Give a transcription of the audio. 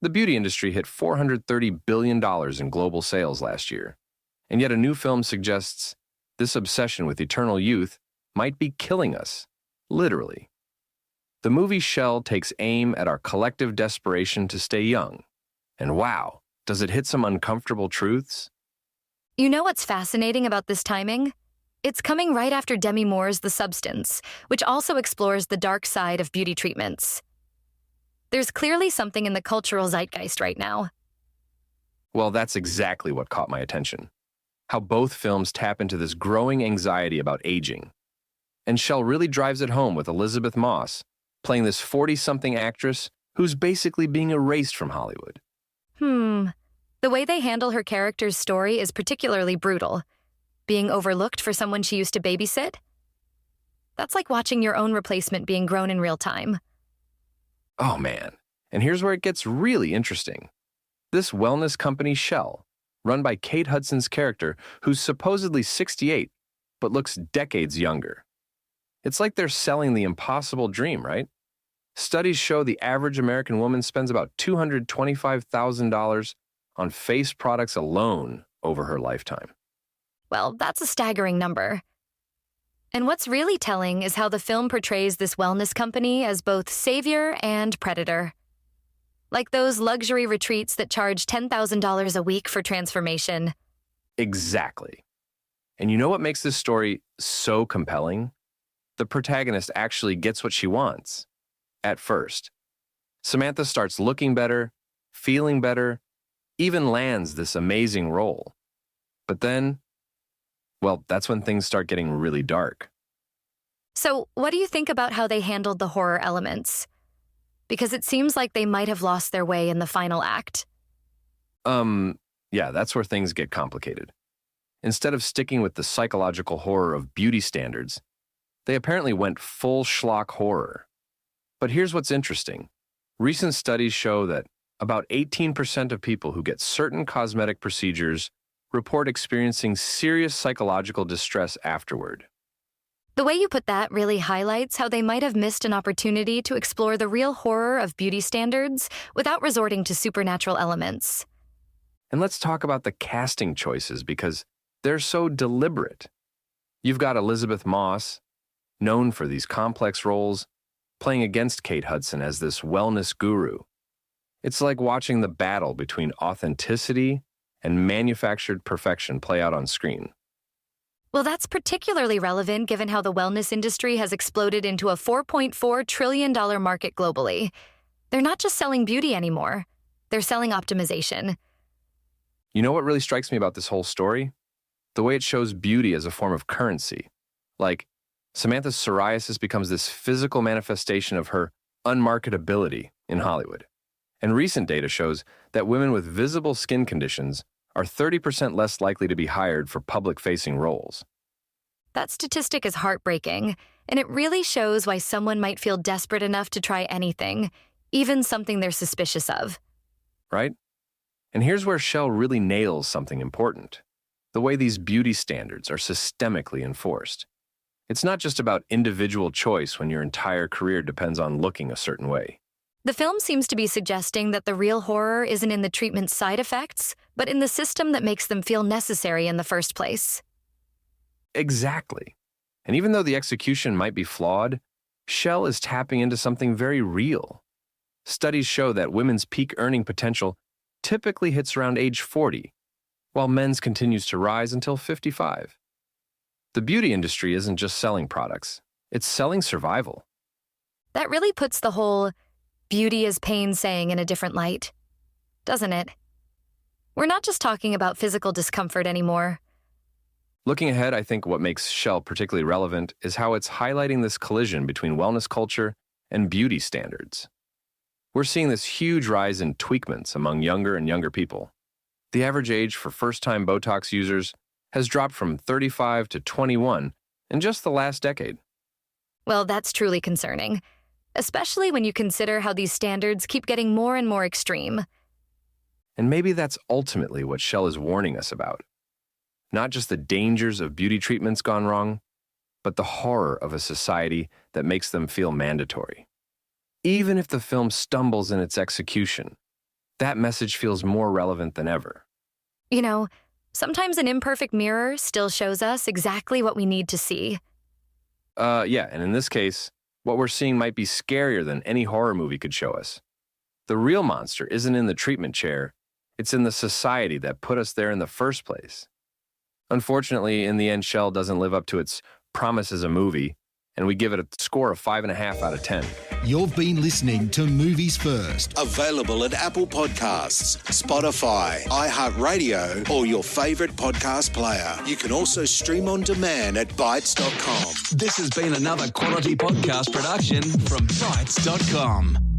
The beauty industry hit $430 billion in global sales last year, and yet a new film suggests this obsession with eternal youth might be killing us, literally. The movie Shell takes aim at our collective desperation to stay young. And wow, does it hit some uncomfortable truths? You know what's fascinating about this timing? It's coming right after Demi Moore's The Substance, which also explores the dark side of beauty treatments. There's clearly something in the cultural zeitgeist right now. Well, that's exactly what caught my attention. How both films tap into this growing anxiety about aging. And Shell really drives it home with Elisabeth Moss, playing this 40-something actress who's basically being erased from Hollywood. The way they handle her character's story is particularly brutal. Being overlooked for someone she used to babysit? That's like watching your own replacement being grown in real time. Oh man, and here's where it gets really interesting. This wellness company Shell, run by Kate Hudson's character, who's supposedly 68, but looks decades younger. It's like they're selling the impossible dream, right? Studies show the average American woman spends about $225,000 on face products alone over her lifetime. Well, that's a staggering number. And what's really telling is how the film portrays this wellness company as both savior and predator. Like those luxury retreats that charge $10,000 a week for transformation. Exactly. And you know what makes this story so compelling? The protagonist actually gets what she wants. At first. Samantha starts looking better, feeling better, even lands this amazing role. But then, well, that's when things start getting really dark. So, what do you think about how they handled the horror elements? Because it seems like they might have lost their way in the final act. Yeah, that's where things get complicated. Instead of sticking with the psychological horror of beauty standards, they apparently went full schlock horror. But here's what's interesting. Recent studies show that about 18% of people who get certain cosmetic procedures report experiencing serious psychological distress afterward. The way you put that really highlights how they might have missed an opportunity to explore the real horror of beauty standards without resorting to supernatural elements. And let's talk about the casting choices because they're so deliberate. You've got Elisabeth Moss, known for these complex roles, playing against Kate Hudson as this wellness guru. It's like watching the battle between authenticity and manufactured perfection play out on screen. Well, that's particularly relevant given how the wellness industry has exploded into a $4.4 trillion market globally. They're not just selling beauty anymore. They're selling optimization. You know what really strikes me about this whole story? The way it shows beauty as a form of currency. Like, Samantha's psoriasis becomes this physical manifestation of her unmarketability in Hollywood. And recent data shows that women with visible skin conditions are 30% less likely to be hired for public-facing roles. That statistic is heartbreaking, and it really shows why someone might feel desperate enough to try anything, even something they're suspicious of. Right? And here's where Shell really nails something important. The way these beauty standards are systemically enforced. It's not just about individual choice when your entire career depends on looking a certain way. The film seems to be suggesting that the real horror isn't in the treatment's side effects, but in the system that makes them feel necessary in the first place. Exactly. And even though the execution might be flawed, Shell is tapping into something very real. Studies show that women's peak earning potential typically hits around age 40, while men's continues to rise until 55. The beauty industry isn't just selling products, it's selling survival. That really puts the whole beauty is pain saying in a different light, doesn't it? We're not just talking about physical discomfort anymore. Looking ahead, I think what makes Shell particularly relevant is how it's highlighting this collision between wellness culture and beauty standards. We're seeing this huge rise in tweakments among younger and younger people. The average age for first-time Botox users has dropped from 35 to 21 in just the last decade. Well, that's truly concerning, especially when you consider how these standards keep getting more and more extreme. And maybe that's ultimately what Shell is warning us about. Not just the dangers of beauty treatments gone wrong, but the horror of a society that makes them feel mandatory. Even if the film stumbles in its execution, that message feels more relevant than ever. You know, sometimes an imperfect mirror still shows us exactly what we need to see. Yeah, and in this case, what we're seeing might be scarier than any horror movie could show us. The real monster isn't in the treatment chair, it's in the society that put us there in the first place. Unfortunately, in the end, Shell doesn't live up to its promise as a movie, and we give it a score of 5.5 out of 10. You've been listening to Movies First. Available at Apple Podcasts, Spotify, iHeartRadio, or your favourite podcast player. You can also stream on demand at Bytes.com. This has been another quality podcast production from Bytes.com.